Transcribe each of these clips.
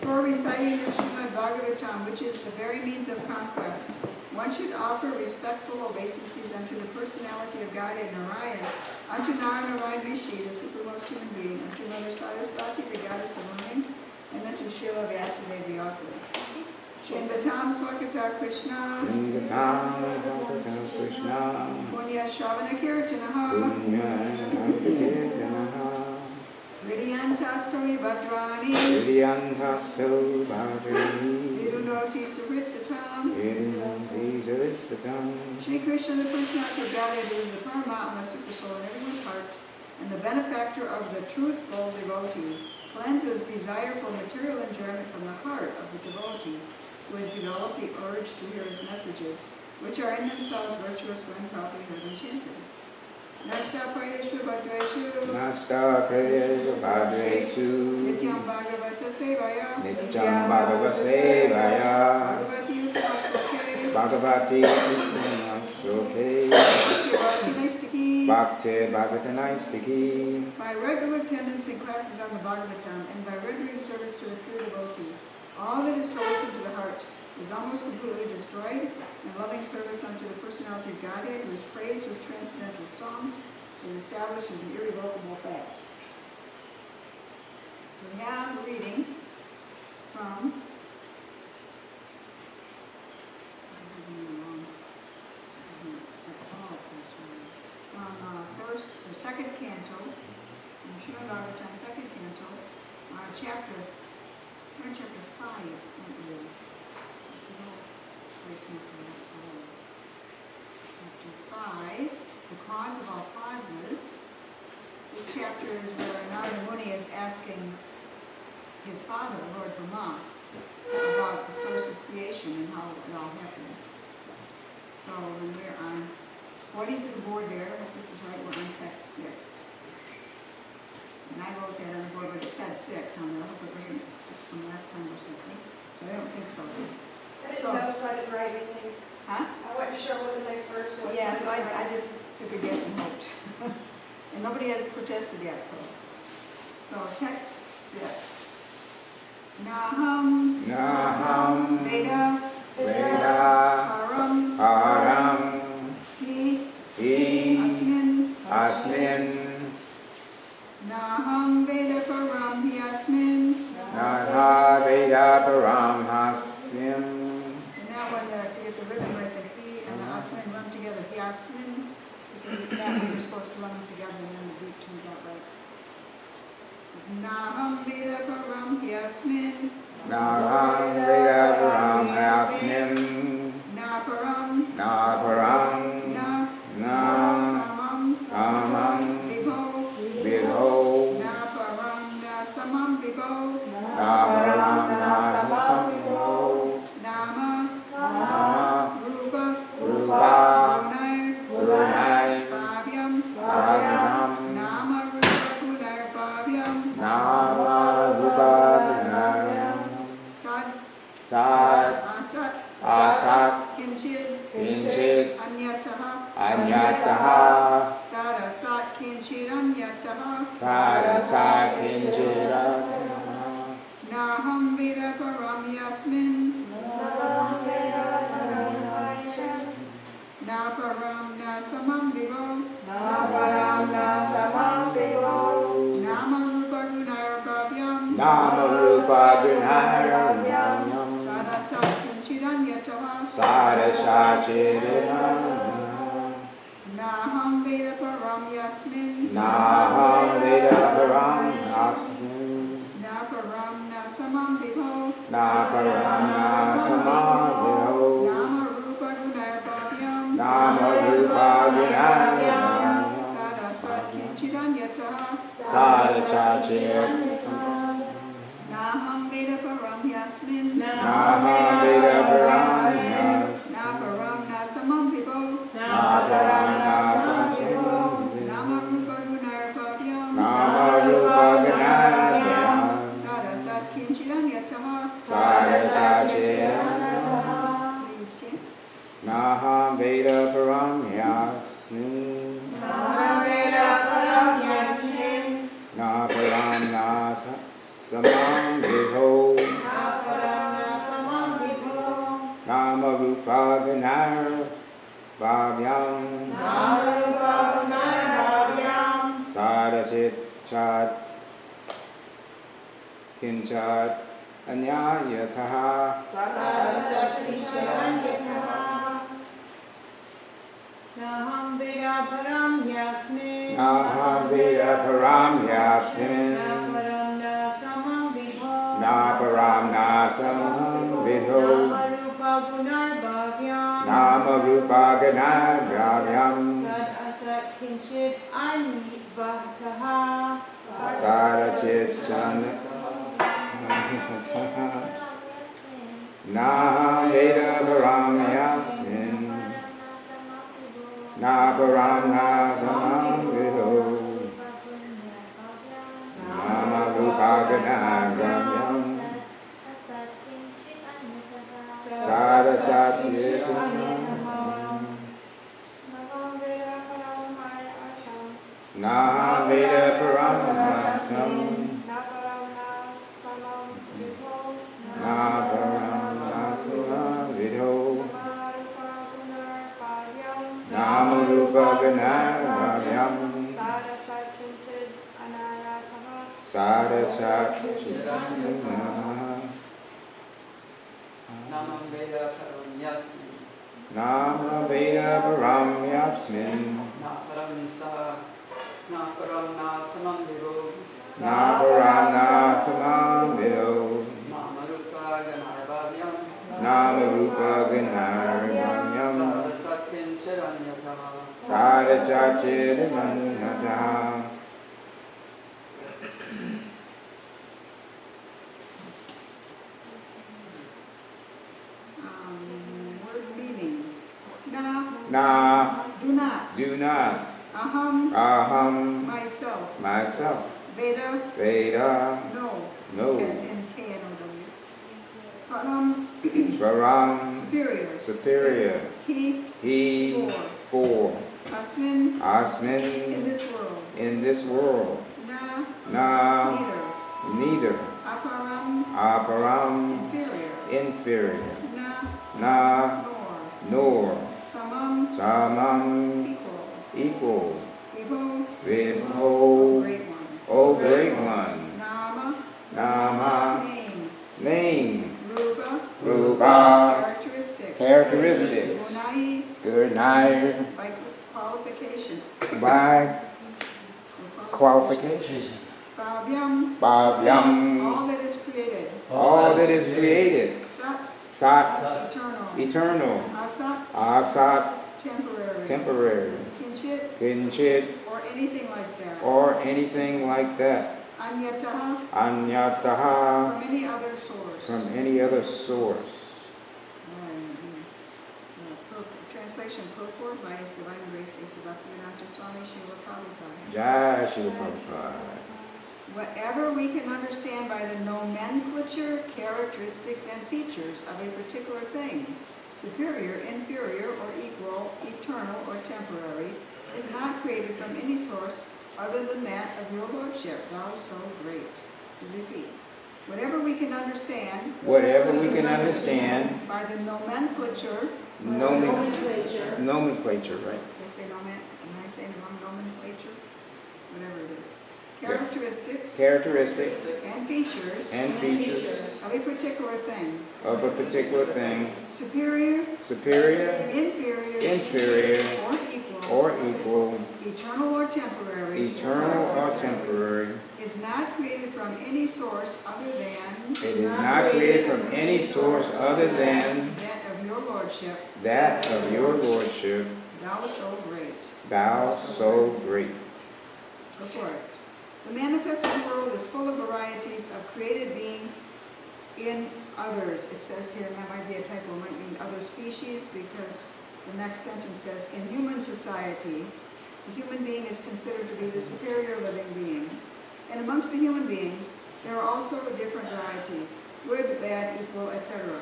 Before reciting the Srimad Bhagavatam, which is the very means of conquest, one should offer respectful obeisances unto the personality of Godhead Narayana, unto Narayan Rishi, the supermost human being, unto Mother Sarasvati, the goddess of learning, and unto Srila Vyasadeva, the author. Shindatam Swakata Krishna, Punya Shravana Kirtanaha, Vidyantastohi Bhadrani, Vidunoti Suritsatam, Shri Krishna, the personality of Godhead, who is the Paramatma, super soul in everyone's heart, and the benefactor of the truthful devotee, cleanses desire for material enjoyment from the heart of the devotee, who has developed the urge to hear his messages, which are in themselves virtuous when properly heard and chanted. Nasta Prayeshu Bhadreshu Nityam Bhagavata Sevaya Bhagavati Uttamastloke Bhakti Bhagavati. By regular attendance in classes on the Bhagavatam and by rendering service to the pure devotee, all that is troublesome to the heart is almost completely destroyed, and loving service unto the personality of Godhead, who is praised with transcendental songs, is established as an irrevocable fact. So we have a reading from first or second canto, Srimad Bhagavatam, second canto, chapter 5. There's no placement for that, so chapter 5, the cause of all causes. This chapter is where Narada Muni is asking his father, Lord Brahma, about the source of creation and how it all happened. So when we're on, according to the board there, I hope this is right, we're on text 6. And I wrote that on the board, but it said 6 on there. I hope it wasn't 6 from last time or something. But I don't think so. I didn't know, so I didn't write anything. Huh? I wasn't sure what the next verse was. Yeah, so I just took a guess and hoped. And nobody has protested yet, so. So text 6. Naham Veda Param Asmin Naham Veda Param Hyasmin. And now when to get the rhythm right, the He and the Asmin run together. Hyasmin. That way you're supposed to run them together and then the beat turns out right. Naham Veda Param Hyasmin. Naparam Samam Vibho. Vivo, Naparam Nasamam Vivo, Nama, Nama, Rupa, Rupa, Gunai, Gunai, Bhavyam, Bhavyam, Nama Rupa Gunai Bhavyam, Nama Rupa Gunai, Sat, Sat, Asat, Asat, Kinchid, Kinchit, Anyataha, Anyataha, Sarasat Kinchid Anyataha, Sarasat Kinchira, Naham Veda Param Yasmin, Na Param Na Samam Vivo, Nama Rupa Gunai Bhavyam, Nama Rupa Gunai, Sarasat Kinchid Anyataha, Sarasat Kinchira, Naham Veda Param Yasmin, Naham Veda Param Yasmin, Na Param Na Samam Vivo, Naparam Nasamam Viho, Nama Rupa Gunai Bhavyam, Nama Rupa Gunai, Sarasat Kinchid Anyataha, Sarasat Kinchira, Naham Veda Param Yasmin, Naham Veda Param Yasmin, Na Param Na Samam Vivo, Naparam Nasamam Viho, Nama Rupa Gunai Bhavyam, Nama Rupa Gunai, Sarasat Kinchid Anyataha, Sarasat Kinchira, please chant. Naham Veda Param Yasmin, Naparam Nasamam Viho, Nama Rupa Gunai Bhavyam, Sarasat Chat Kinchat Anyayataha, Naham Veda Param Yasmin, Naham Veda Param Yasmin, Naparam Nasamam Viho, Naparam Nasamam Viho, Nama Rupa Gunai Bhavyam, Nama Rupa Gunai Bhavyam, Sat Asat Kinchit Anivataha, Sarachit Chan Naham Veda Param Yasmin, Naparam Nasamam Viho, Nama Rupa Gunai Bhavyam, Sarasat Naham Veda Param Yasmin, Naparam Nasamam Viho, Nama Rupa Gunai Bhavyam, Sarasat Namam Veda Param Yasmin, Nama Veda Param Yasmin, Naparam Nasamam Vivo, Naparam Nasamam Viho, Nama Rupa Gunai Bhavyam, Nama Rupa Gunai Bhavyam, Sarasat Kinchid Anyataha, Sarasat Kinchira, Word meanings. Na, Na, do not. do not, Aham, Aham, myself. myself, Veda, Veda, no. no, As in K-N-O-W. Param, Param, superior. superior, He, he, for, Asmin, in Asmin, this world. in this world, Na, Na, neither. neither, Aparam, Aparam, inferior. inferior, Na, Na, nor. nor, Samam, Samam, equal. equal, Vibho, Vibho, great one. O great one, Nama, Nama, name. name, Rupa, Rupa, characteristics. characteristics, Gunai, good night, by qualification. by qualification, Bhavyam, Bhavyam, all that is created. all that is created, Sat, Sat, eternal. eternal, Asat, Asat, temporary. temporary, Kinchit, Kinchit, or anything like that. or anything like that. anyataha, anyataha, from any other source. from any other source. Translation purport by His Divine Grace A.C. Bhaktivedanta Swami Srila Prabhupada. Jai Srila Prabhupada. Whatever we can understand by the nomenclature, characteristics, and features of a particular thing, superior, inferior, or equal, eternal, or temporary, is not created from any source other than that of your Lordship, thou so great. Repeat. Whatever we can understand, by the nomenclature, nomenclature, right? They say am I saying the wrong nomenclature? Whatever it is. Characteristics and features of a particular thing. Superior, inferior, or equal, eternal or temporary, is not created from any source other than that of your Lordship, thou so great. Go for it. The manifested world is full of varieties of created beings in others. It says here, and that might be a typo, it might mean other species, because the next sentence says, in human society, the human being is considered to be the superior living being. And amongst the human beings, there are also different varieties, good, bad, equal, etc.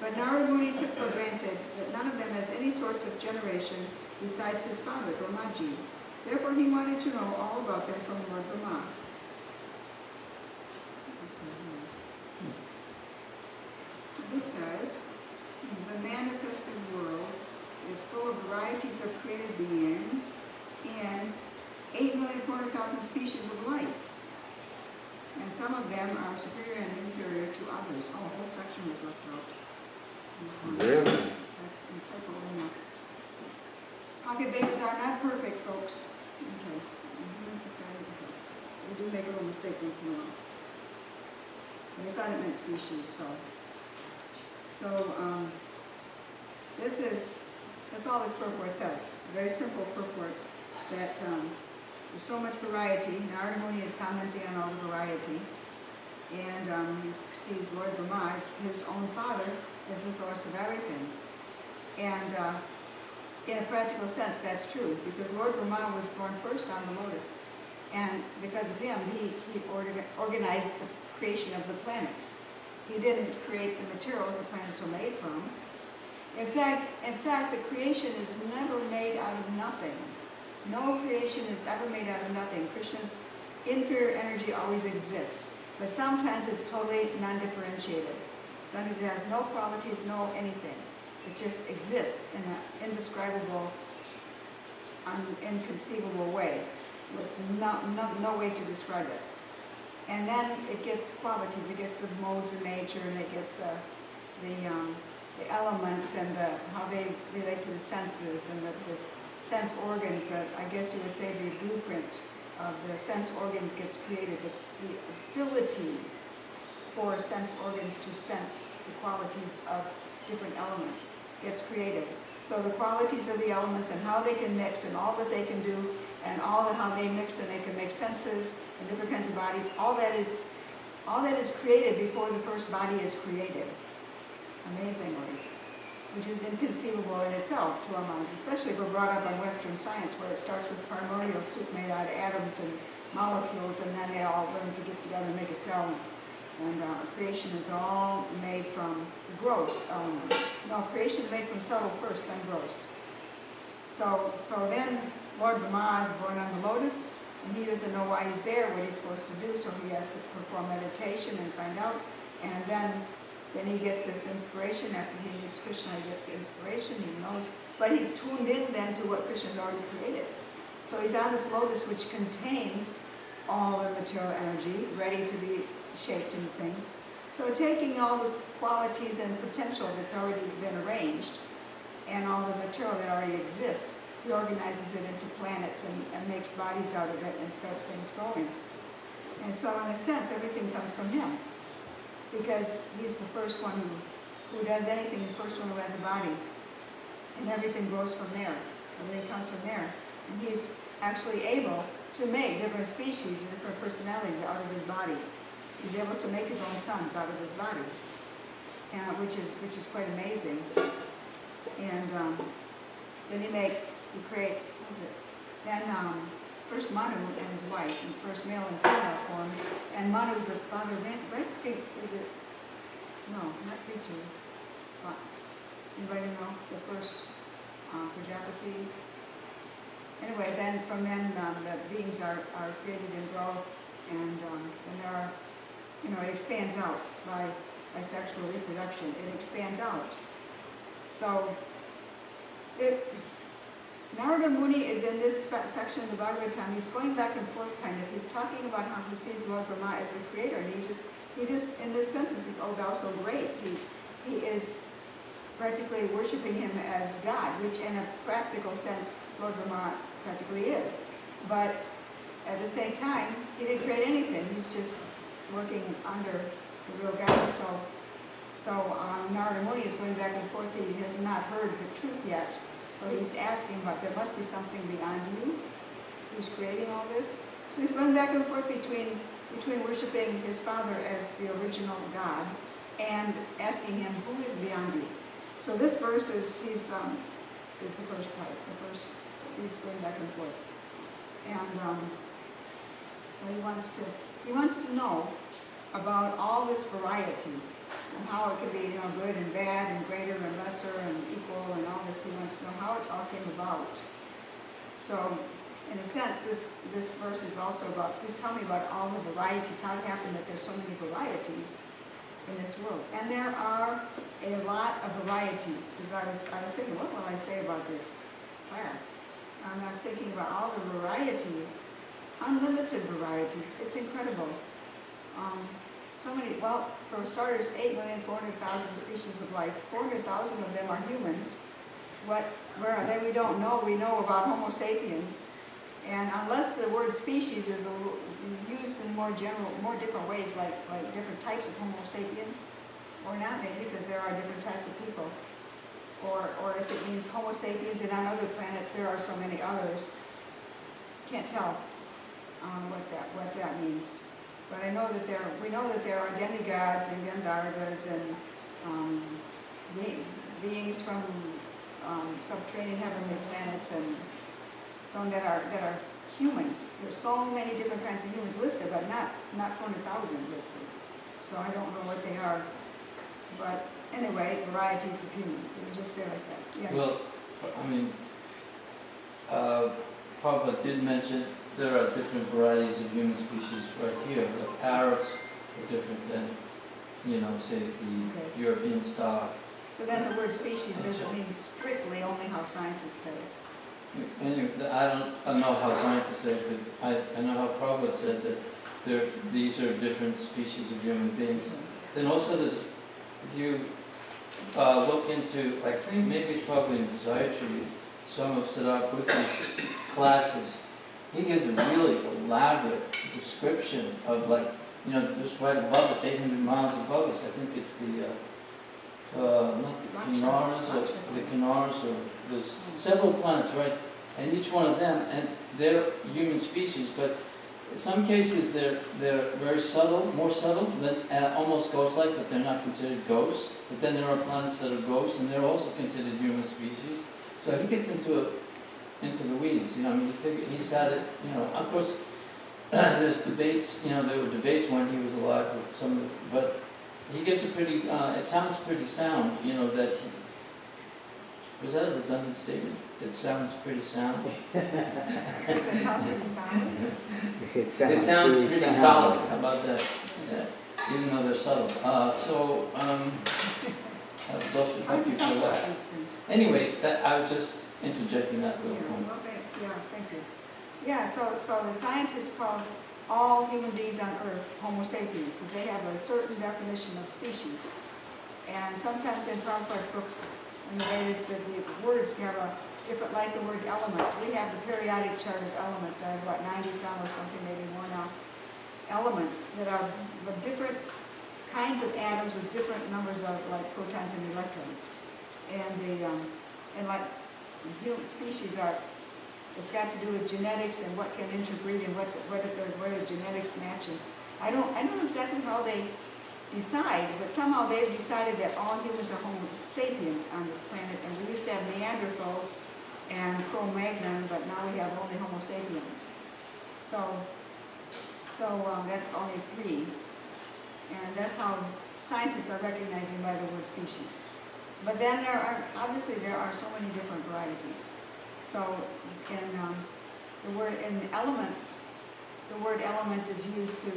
But Narada Muni took for granted that none of them has any source of generation besides his father, Brahmaji. Therefore, he wanted to know all about them from Lord Brahma. This says, the manifested world is full of varieties of created beings and 8,400,000 species of life. And some of them are superior and inferior to others. Oh, a whole section was left out. Really? Pocket babies are not perfect, folks. Okay. In human society, we do make a little mistake once in a while. And I thought it meant species, so. That's all this purport says. A very simple purport that there's so much variety. Narada Muni is commenting on all the variety. And he sees Lord Brahma as his own father as the source of everything. And in a practical sense, that's true, because Lord Brahma was born first on the lotus. And because of him, he organized the creation of the planets. He didn't create the materials the planets were made from. In fact, the creation is never made out of nothing. No creation is ever made out of nothing. Krishna's inferior energy always exists, but sometimes it's totally non-differentiated. Sometimes it has no qualities, no anything. It just exists in an indescribable, inconceivable way, with no way to describe it. And then it gets qualities. It gets the modes of nature, and it gets the elements and how they relate to the senses and the sense organs. That I guess you would say the blueprint of the sense organs gets created. The ability for sense organs to sense the qualities of different elements gets created. So the qualities of the elements and how they can mix and all that they can do and how they mix and they can make senses and different kinds of bodies, all that is created before the first body is created. Amazingly. Which is inconceivable in itself to our minds, especially if we're brought up on Western science, where it starts with primordial soup made out of atoms and molecules, and then they all learn to get together and make a cell. And creation is all made from gross elements. No, creation is made from subtle first, then gross. So then Lord Brahma is born on the lotus, and he doesn't know why he's there, what he's supposed to do, so he has to perform meditation and find out. And then he gets this inspiration. After he meets Krishna, he gets the inspiration, he knows. But he's tuned in then to what Krishna's already created. So he's on this lotus which contains all the material energy, ready to be shaped into things. So taking all the qualities and potential that's already been arranged, and all the material that already exists, he organizes it into planets and makes bodies out of it and starts things going. And so in a sense, everything comes from him. Because he's the first one who does anything, the first one who has a body. And everyththing grows from there. Everything comes from there. And he's actually able to make different species and different personalities out of his body. He's able to make his own sons out of his body, which is quite amazing. And then he creates, what is it? Then first Manu and his wife, and first male and female form, and Manu's a father, right? Is it? No, not Pichu. Anybody know the first Prajapati? Anyway, then from then the beings are created and grow, and there are, it expands out by sexual reproduction. It expands out. So, Narada Muni is in this section of the Bhagavatam. He's going back and forth kind of. He's talking about how he sees Lord Brahma as a creator, and he just in this sentence says, "Oh, thou so great." He is practically worshiping him as God, which in a practical sense, Lord Brahma practically is. But at the same time, he didn't create anything. He's just working under the real God. So Narada Muni is going back and forth. He has not heard the truth yet. So he's asking, but there must be something beyond you who's creating all this. So he's going back and forth between worshiping his father as the original God and asking him, who is beyond you? So this verse is the first part. He's going back and forth. And so he wants to know about all this variety and how it could be, good and bad and greater and lesser and equal and all this. He wants to know how it all came about. So, in a sense, this verse is also about, please tell me about all the varieties, how it happened that there's so many varieties in this world. And there are a lot of varieties, because I was thinking, what will I say about this class? And I was thinking about all the varieties, unlimited varieties. It's incredible. So many, well, for starters, 8,400,000 species of life. 400,000 of them are humans. Where are they? We don't know. We know about Homo sapiens. And unless the word species is used in more different ways, like different types of Homo sapiens, or not maybe, because there are different types of people. Or if it means Homo sapiens, and on other planets there are so many others. Can't tell what that means. But we know that there are demigods and Gandharvas and beings from subterranean heavenly planets and so on that are humans. There's so many different kinds of humans listed, but not 400,000 listed. So I don't know what they are. But anyway, varieties of humans. Can you just say like that? Yeah. Well, I mean, Prabhupada did mention there are different varieties of human species right here. The parrots are different than, say the European star. So then the word species doesn't mean strictly only how scientists say it. Anyway, I don't know how scientists say it, but I know how Prabhupada said that these are different species of human beings. Then also there's, if you look into, I think maybe it's probably in Zayatri, some of Siddhartha Buddha's classes, he gives a really elaborate description of just right above us, 800 miles above us. I think it's not the Kinaras or the Kinaras, or there's several planets, right? And each one of them, and they're human species, but in some cases they're very subtle, more subtle than almost ghost-like, but they're not considered ghosts. But then there are planets that are ghosts, and they're also considered human species. So he gets into the weeds. He's had it. Of course, there's debates. There were debates when he was alive with some of the, but he gives a pretty. It sounds pretty sound. That. Was that a redundant statement? It sounds pretty sound. Does that sound pretty sound? It sounds pretty solid. How about that? Yeah. Even though they're subtle. I would love to thank you for that. Anyway, I was just interjecting that little point. Yeah, thank you. Yeah, so the scientists call all human beings on Earth Homo sapiens because they have a certain definition of species. And sometimes in Prabhupada's books, in the Vedas, the words have a different, like the word element. We have the periodic chart of elements. I have about 90 some or something, maybe more now. Elements that are of different kinds of atoms with different numbers of protons and electrons. And human species are It's got to do with genetics and what can interbreed and where the genetics match. And I don't know exactly how they decide, but somehow they've decided that all humans are Homo sapiens on this planet, and we used to have Neanderthals and Cro-Magnon, but now we have only Homo sapiens. So that's only 3, and that's how scientists are recognizing by the word species. But then there are so many different varieties. So in the word element is used to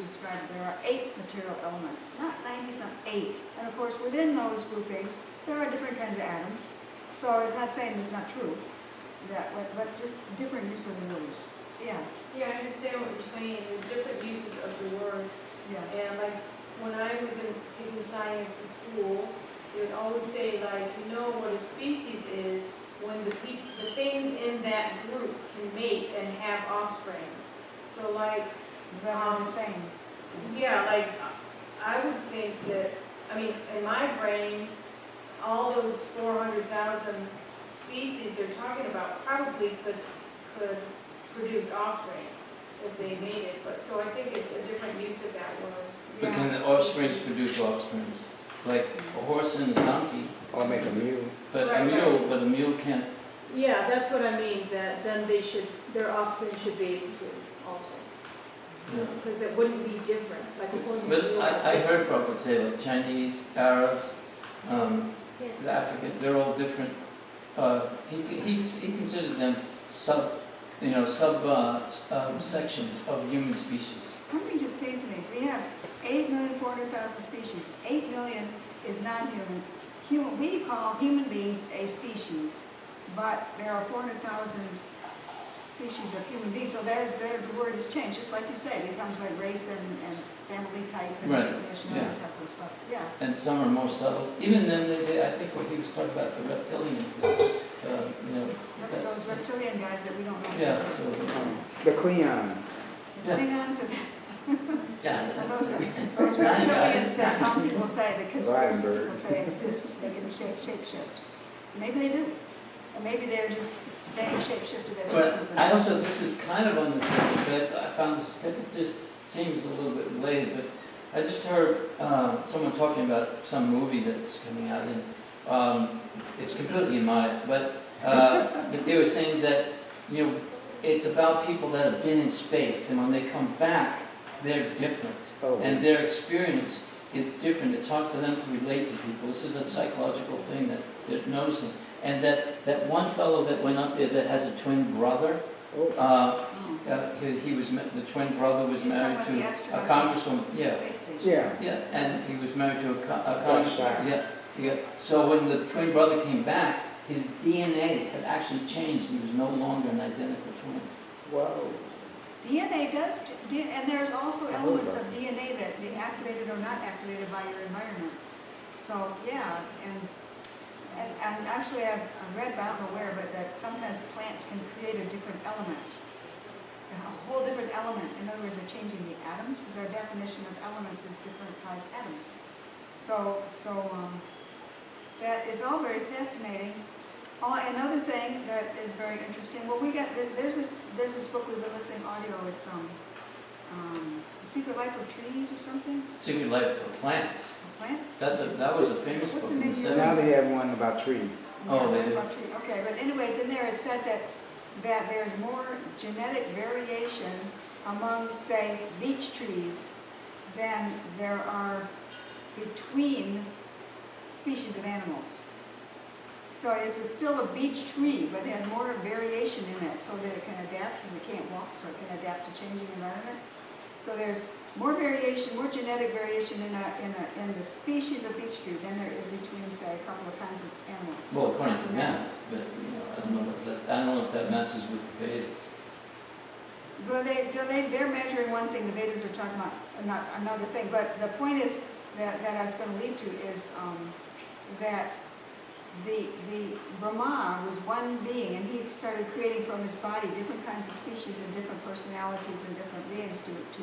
describe there are 8 material elements, not 90 some 8. And of course within those groupings there are different kinds of atoms. So it's not saying it's not true, but just different use of the words. Yeah. Yeah, I understand what you're saying. There's different uses of the words. Yeah. And like when I was taking science in school, they would always say like, you know what a species is when the things in that group can mate and have offspring. So like, They're the same. yeah, like I would think that, I mean, in my brain, all those 400,000 species they're talking about probably could produce offspring if they made it. But so I think it's a different use of that word. But can the offsprings produce offsprings? Like a horse and a donkey. Or make a mule. But Right, a mule can't. Yeah, that's what I mean, that then their offspring should be able to also. Yeah. Because it wouldn't be different, like a horse and But mule. I heard Prabhupada say like Chinese, Arabs, Yes. the African, they're all different. He considered them sections of human species. Something just came to me. We have 8,400,000 species. 8 million is non-humans. We call human beings a species, but there are 400,000 species of human beings. So the word has changed, just like you say. It becomes like race and family type and Right, nationality yeah. type of stuff. Yeah. And some are more subtle. Even then, I think what he was talking about, the reptilian, Those reptilian guys that we don't know. yeah, exist. so, The Klingons. The Klingons and yeah. those reptilians that some people say, the conspiracy Lion people say exist, they can shapeshift. So maybe they do. Or maybe they're just staying shapeshifted as But humans. I also, this is kind of on the subject, but I found this, it just seems a little bit related, but I just heard someone talking about some movie that's coming out, and it's completely in my, but they were saying that, it's about people that have been in space, and when they come back, they're different. Oh. And their experience is different. It's hard for them to relate to people. This is a psychological thing that they're noticing. And that one fellow that went up there that has a twin brother, the twin brother was He's married talking to about the a astronauts congresswoman. in the Yeah, space station. Yeah. and he was married to a Shire. congresswoman. Yeah. So when the twin brother came back, his DNA had actually changed. He was no longer an identical twin. Whoa. DNA does, and there's also elements of DNA that be activated or not activated by your environment. So, yeah, and actually I've read, but I don't know where, but that sometimes plants can create a different element. A whole different element. In other words, they're changing the atoms, because our definition of elements is different sized atoms. So that is all very fascinating. Another thing that is very interesting. Well, there's this book we've been listening audio. It's The Secret Life of Trees or something. Secret Life of Plants. Plants. That was a famous book What's the in the name of it? Now 70s. they have one about trees. Oh, they do. Okay, but anyways, in there it said that there's more genetic variation among, say, beech trees than there are between species of animals. So it's still a beech tree, but it has more variation in it so that it can adapt, because it can't walk, so it can adapt to changing environment. So there's more variation, more genetic variation in the species of beech tree than there is between, say, a couple of kinds of animals. Well, according to maths, but I don't know if that matches with the Vedas. Well, they're measuring one thing, the Vedas are talking about another thing. But the point is that I was going to lead to is that the Brahma was one being, and he started creating from his body different kinds of species and different personalities and different beings to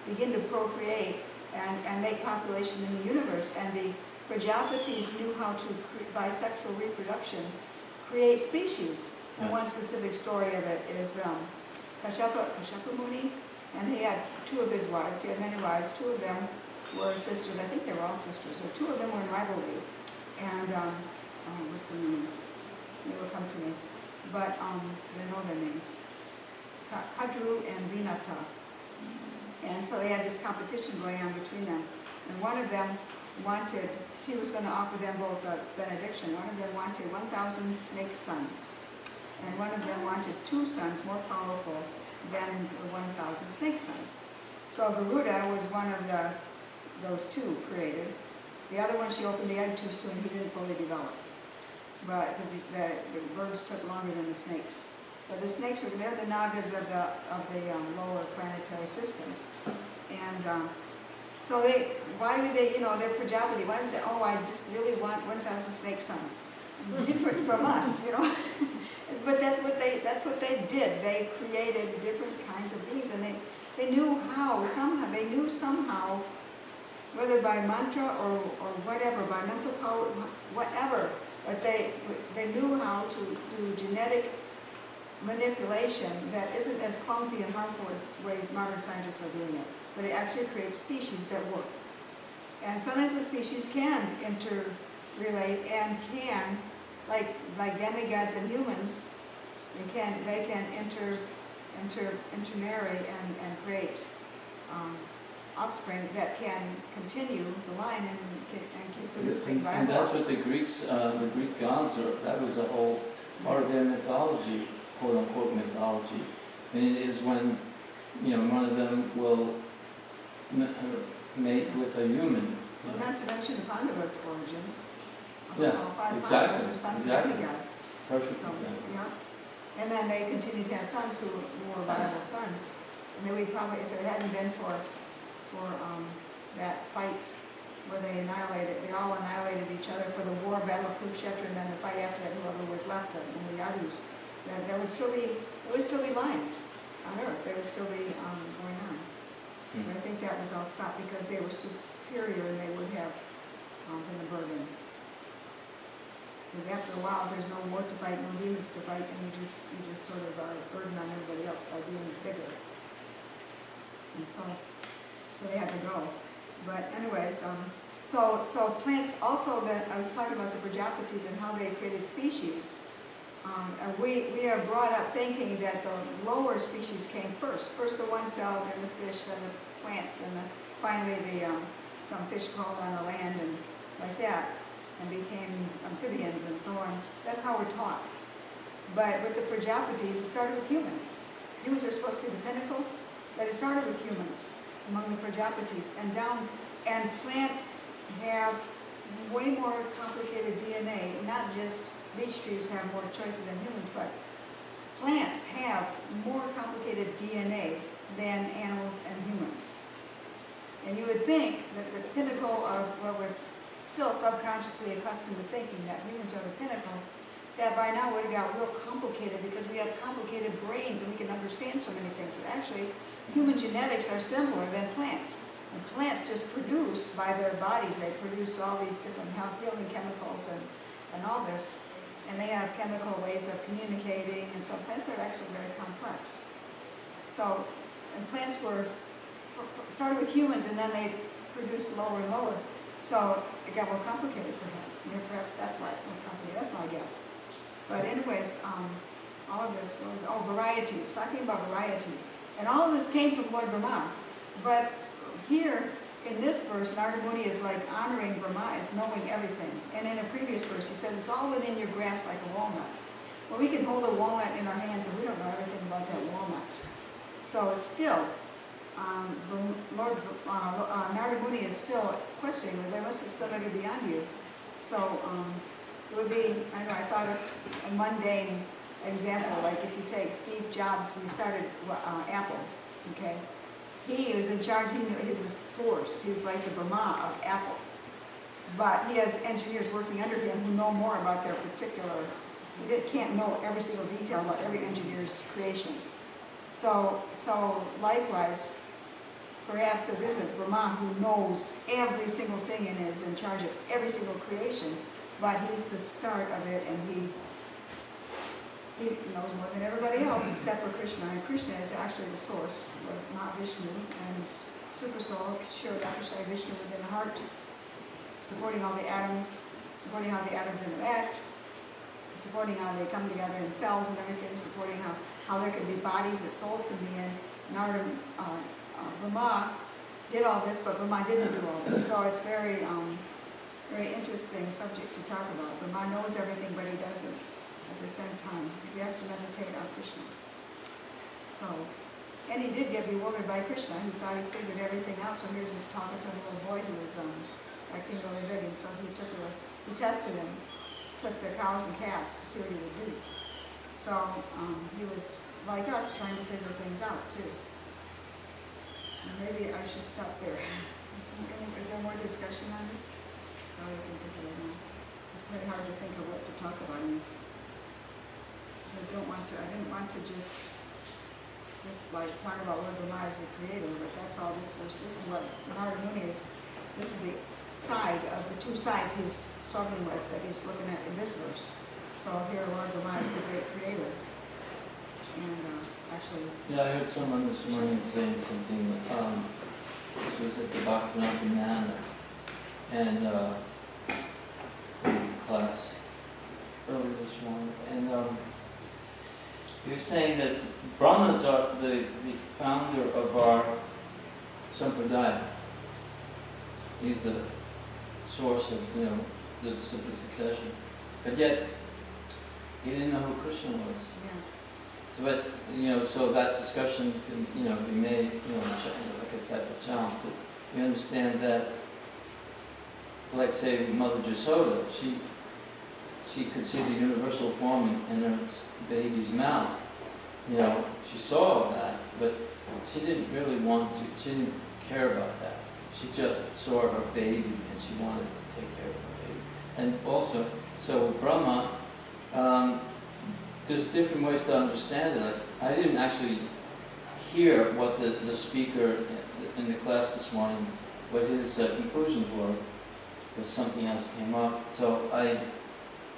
begin to procreate and make population in the universe. And the Prajapatis knew how to, by sexual reproduction, create species. And one specific story of it is Kashyapa Muni, and he had two of his wives. He had many wives. Two of them were sisters. I think they were all sisters. So two of them were in rivalry. And what's their names? They will come to me. But I know their names. Kadru and Vinata. And so they had this competition going on between them. And one of them wanted, she was going to offer them both a benediction. One of them wanted 1,000 snake sons. And one of them wanted 2 sons more powerful than the 1,000 snake sons. So Garuda was one of those 2 created. The other one, she opened the egg too soon. He didn't fully develop. But because the birds took longer than the snakes. But the snakes were, they're the nagas of the lower planetary systems. And so why do they, they're Prajapati, why do they say, oh, I just really want 1,000 snake sons? It's different from us, But that's what they did. They created different kinds of beings, and they knew somehow, whether by mantra or whatever, by mental power, whatever, but they knew how to do genetic manipulation that isn't as clumsy and harmful as the way modern scientists are doing it, but it actually creates species that work. And sometimes the species can interrelate and can, like demigods and humans, they can intermarry and create offspring that can continue the line and keep producing viable And that's offspring. what the Greek gods that was a whole part of their mythology, quote unquote mythology. And it is when, one of them will mate with a human. Not to mention the Pandavas' origins. Yeah, All 5 exactly, Pandavas are sons exactly. of demigods. Perfect So, example. yeah. And then they continued to have sons who were viable sons. And then we probably, if it hadn't been for that fight where they all annihilated each other for the war, battle of Kurukshetra, and then the fight after that, whoever was left, the Yadus, there would still be lives on Earth. They would still be going on. But I think that was all stopped because they were superior and they would have been a burden. Because after a while, there's no war to fight, no demons to fight, and you just sort of are a burden on everybody else by being bigger. And so they had to go. But anyways, so plants also, that I was talking about the Prajapatis and how they created species. We are brought up thinking that the lower species came first. First the one-celled, then the fish, then the plants, and finally some fish crawled on the land and like that, and became amphibians and so on. That's how we're taught. But with the Prajapatis, it started with humans. Humans are supposed to be the pinnacle, but it started with humans among the Prajapatis. And plants have way more complicated DNA, not just beech trees have more choices than humans, but plants have more complicated DNA than animals and humans. And you would think that the pinnacle of what we're still subconsciously accustomed to thinking, that humans are the pinnacle, that by now would have got real complicated because we have complicated brains and we can understand so many things. But actually, human genetics are similar than plants. And plants just produce, by their bodies, they produce all these different healing chemicals and all this. And they have chemical ways of communicating, and so plants are actually very complex. So, and plants started with humans, and then they produced lower and lower. So it got more complicated, perhaps. Perhaps that's why it's more complicated. That's my guess. But anyways, all of this was varieties. Talking about varieties, and all of this came from Lord Brahma. But here in this verse, Narada Muni is like honoring Brahma as knowing everything. And in a previous verse, he said, it's all within your grasp like a walnut. Well, we can hold a walnut in our hands, and we don't know everything about that walnut. So still, Narada Muni is still questioning that there must be somebody beyond you. So it would be, I thought of a mundane example, like if you take Steve Jobs, he started Apple, okay? He was in charge, he was a source, he was like the Brahma of Apple. But he has engineers working under him who know more about their particular, he can't know every single detail about every engineer's creation. So likewise, perhaps there is a Brahma who knows every single thing and is in charge of every single creation, but he's the start of it, and he knows more than everybody else except for Krishna, and Krishna is actually the source, not Vishnu, and Super Soul, Shirodakashayi Vishnu within the heart, supporting all the atoms, supporting how the atoms interact, supporting how they come together in cells and everything, supporting how there can be bodies that souls can be in. Narada, Brahma did all this, but Brahma didn't do all this. So it's very interesting subject to talk about. Brahma knows everything, but he doesn't at the same time, because he has to meditate on Krishna. So, and he did get bewildered by Krishna. He thought he figured everything out. So here's this talking to a little boy who was acting really big, and so he tested him, took the cows and calves to see what he would do. So he was like us, trying to figure things out too. And maybe I should stop there. Is there more discussion on this? That's all I can think of right now. It's very hard to think of what to talk about in this. I didn't want to just like talk about Lord Brahma as the creator, but that's all this verse. This is what Narada Muni is. This is the side of the two sides he's struggling with that he's looking at in this verse. So here Lord Brahma is the great creator. And actually... Yeah, I heard someone this morning saying something, this was at the Bhagavatam and class earlier this morning, and he was saying that Brahmas are the founder of our sampradaya. He's the source of, the simple succession. But yet, he didn't know who Krishna was. Yeah. So, but, so that discussion can, be made, like a type of challenge. But we understand that, like, say, Mother Jasoda, she could see the universal form in her baby's mouth. She saw all that, but she didn't really she didn't care about that. She just saw her baby and she wanted to take care of her baby. And also, so with Brahma, there's different ways to understand it. I didn't actually hear what the speaker in the class this morning, what his conclusions were, because something else came up. So I've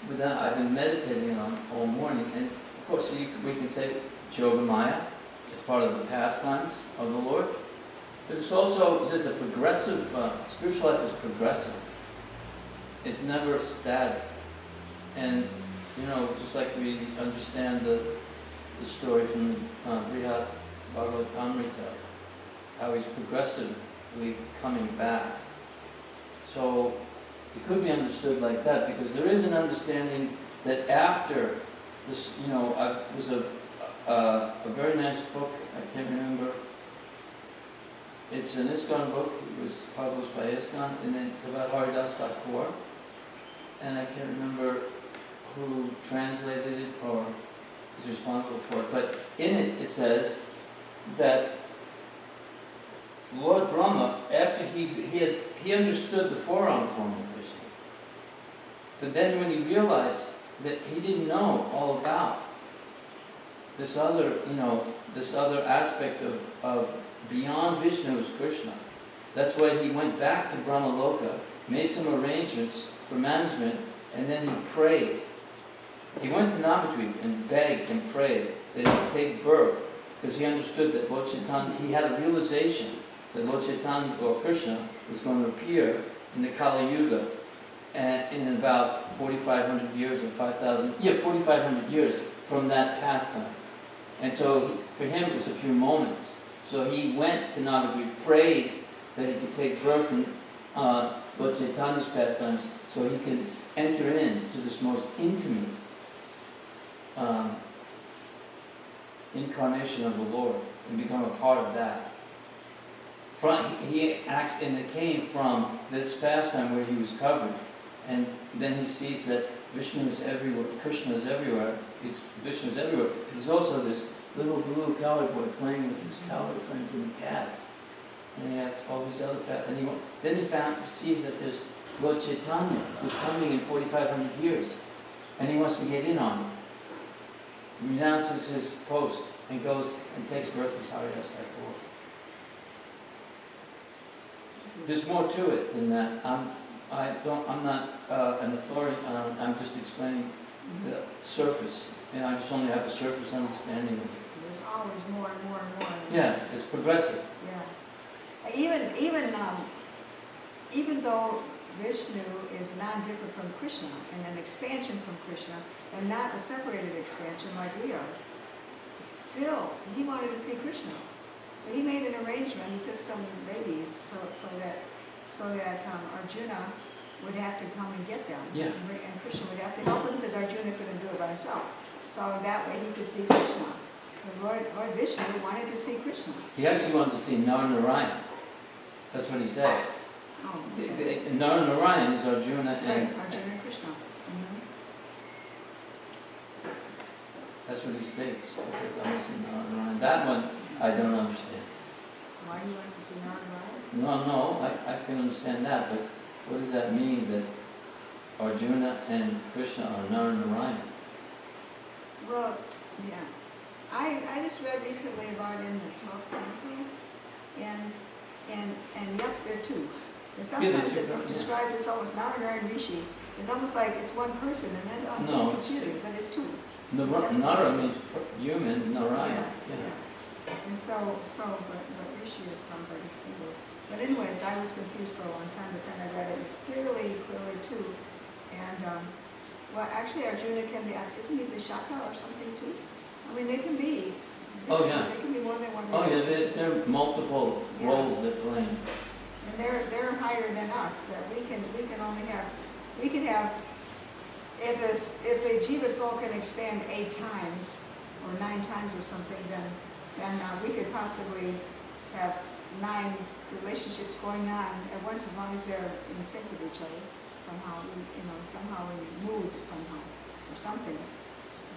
been meditating on all morning, and of course we can say Yoga Maya is part of the pastimes of the Lord, but it's also, there's a progressive, spiritual life is progressive. It's never static. And, just like we understand the story from Brihad Bhagavatamrita, how he's progressively coming back. So it could be understood like that, because there is an understanding that after this, there's a very nice book, I can't remember, it's an ISKCON book, it was published by ISKCON, and it's about Haridas Thakur, and I can't remember who translated it or is responsible for it, but in it, it says that Lord Brahma, after he understood the forearm form of Krishna, but then when he realized that he didn't know all about this other, this other aspect of beyond Vishnu is Krishna, that's why he went back to Brahmaloka, made some arrangements for management, and then he prayed. He went to Navadvip and begged and prayed that he would take birth, because he understood that Lord Chaitanya, he had a realization that Lord Chaitanya or Krishna was going to appear in the Kali Yuga in about 4,500 years or 4,500 years from that pastime. And so for him it was a few moments. So he went to Navadvip, prayed that he could take birth in Lord Chaitanya's pastimes so he could enter into this most intimate incarnation of the Lord and become a part of that. He acts, and it came from this pastime where he was covered, and then he sees that Vishnu is everywhere, Krishna is everywhere, Vishnu is everywhere. There's also this little blue cowboy boy playing with his cowboy friends in the calves, and he has all these other paths, and then he sees that there's Lord Chaitanya who's coming in 4,500 years, and he wants to get in on it. Renounces his post and goes and takes birth as Haridas Thakur. There's more to it than that. I'm not an authority. I'm just explaining the surface and I just only have a surface understanding of it. There's always more and more and more. Yeah, it's progressive. Yeah. Even though Vishnu is non-different from Krishna and an expansion from Krishna and not a separated expansion like we are, still he wanted to see Krishna. So he made an arrangement. He took some babies so that Arjuna would have to come and get them. Yeah. And Krishna would have to help him because Arjuna couldn't do it by himself. So that way he could see Krishna. The Lord Vishnu wanted to see Krishna. He actually wanted to see Narayan. That's what he says. Oh, okay. Narayan is Arjuna Right, and Arjuna and Krishna. Mhm. that's what he states. He says, I want to see Narayan. That one I don't understand. Why he wants to see Narayana? No, I can understand that, but what does that mean that Arjuna and Krishna are Narayan? Well, yeah. I just read recently about in the 12th canto, and yep, there are two. And sometimes Yeah, it's described as almost Narayana and Rishi. It's almost like it's one person, and then No, it's confusing, but it's two. Nara means human, Narayan. Yeah. And but Rishi sounds like a single. But anyways, I was confused for a long time, but then I read it. It's clearly two. And well, actually, Arjuna can be. Isn't he Vishaka or something too? I mean, they can be. Oh, yeah. They can be more than one. Oh yeah, relationship. there are multiple roles that play. And they're higher than us. That we can only have. We can have. If a jiva soul can expand 8 times or 9 times or something, then we could possibly have 9 relationships going on at once, as long as they're in sync with each other. Somehow we move somehow or something.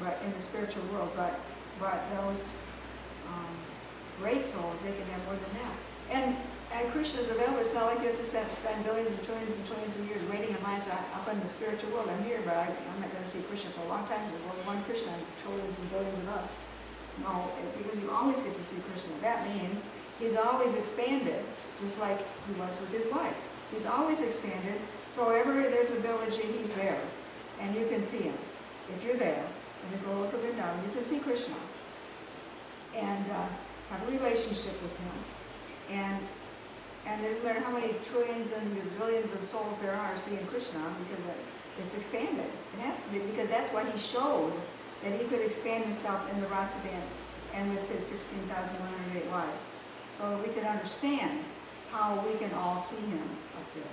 But in the spiritual world, but those great souls, they can have more than that. And Krishna's available. It's not like you have to spend billions and trillions of years waiting in lines up in the spiritual world. I'm here, but I'm not going to see Krishna for a long time. There's only one Krishna and trillions and billions of us. No, because you always get to see Krishna. That means he's always expanded, just like he was with his wives. He's always expanded. So wherever there's a village, he's there, and you can see him. If you're there, in the Goloka Vrindavan, you can see Krishna and have a relationship with him. And it doesn't matter how many trillions and gazillions of souls there are seeing Krishna, because it's expanded. It has to be, because that's what he showed, that he could expand himself in the rasa dance and with his 16,108 wives. So that we can understand how we can all see him up there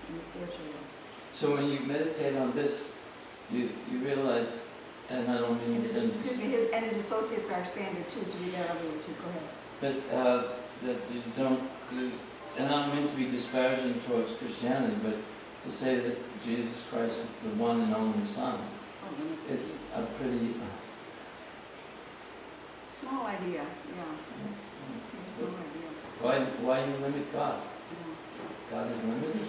in the spiritual world. So when you meditate on this, you realize, and I don't mean and his associates are expanded too, to be there everywhere too. Go ahead. but that you don't, and I don't mean to be disparaging towards Christianity, but to say that Jesus Christ is the one and only Son, it's a pretty small idea, yeah. Small idea. Why you limit God? Yeah. God is limited.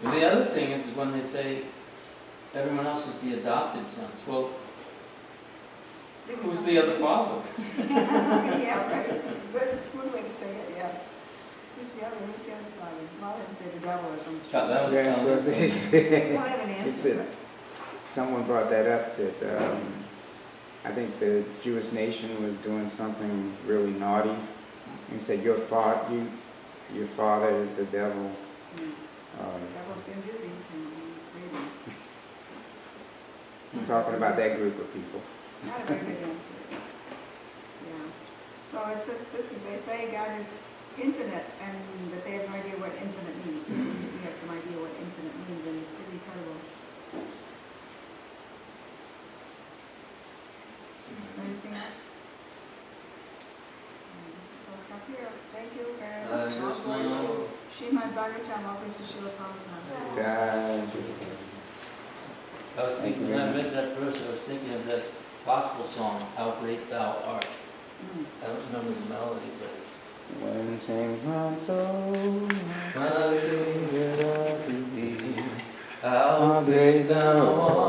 And the other thing is when they say everyone else is the adopted sons. Well, who's the other father? Yeah, right. Good way to say it, yes. Who's the other father? Well, I didn't say the devil or something. That was That's what they We said. don't have an They answer. said, someone brought that up, that I think the Jewish nation was doing something really naughty, and said your father is the devil. Devil's been busy. I'm talking about that group of people. Not a very good answer. Yeah. So it says they say God is infinite, and that they have no idea what infinite means. We have some idea what infinite means, and it's pretty incredible. Is there anything else? So I'll stop here. Thank you very much. All glories to Srimad Bhagavatam, all praise to Srila Prabhupada. God. I was thinking, when I read that verse, I was thinking of that gospel song, How Great Thou Art. I don't remember the melody, but When sings my soul, how great thou art. how great thou art.